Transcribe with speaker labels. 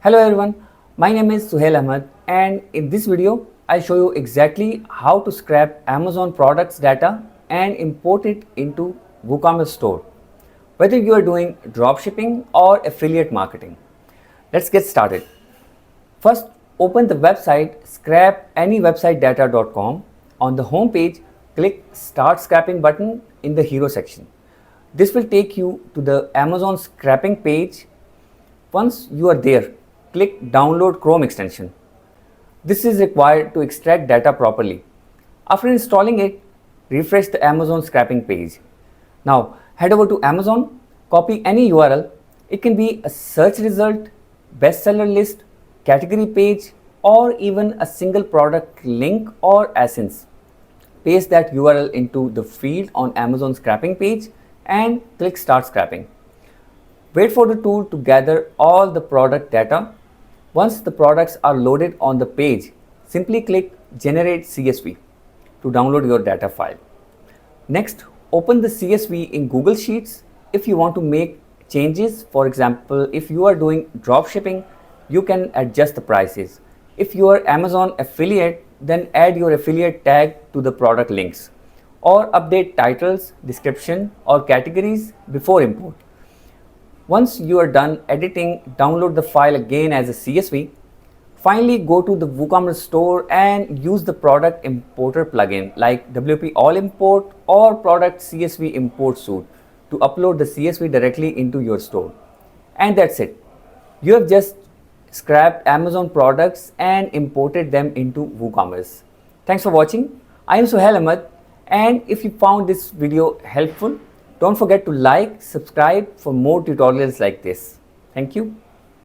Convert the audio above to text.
Speaker 1: Hello everyone, my name is Suhail Ahmad, and in this video I'll show you exactly how to scrap Amazon products data and import it into WooCommerce store, whether you are doing dropshipping or affiliate marketing. Let's get started. First, open the website scrapannywebsitedata.com. On the home page, click Start Scrapping button in the Hero section. This will take you to the Amazon scrapping page. Once you are there, click Download Chrome extension. This is required to extract data properly. After installing it, refresh the Amazon scrapping page. Now head over to Amazon, copy any URL. It can be a search result, bestseller list, category page, or even a single product link or essence. Paste that URL into the field on Amazon scrapping page and click Start Scrapping. Wait for the tool to gather all the product data. Once the products are loaded on the page, simply click Generate CSV to download your data file. Next, open the CSV in Google Sheets. If you want to make changes, for example, if you are doing dropshipping, you can adjust the prices. If you are Amazon affiliate, then add your affiliate tag to the product links or update titles, description or categories before import. Once you are done editing, download the file again as a CSV. Finally, go to the WooCommerce store and use the product importer plugin like WP All Import or Product CSV Import Suite to upload the CSV directly into your store. And that's it. You have just scrapped Amazon products and imported them into WooCommerce. Thanks for watching. I am Suhail Ahmad, and if you found this video helpful, don't forget to like, subscribe for more tutorials like this. Thank you.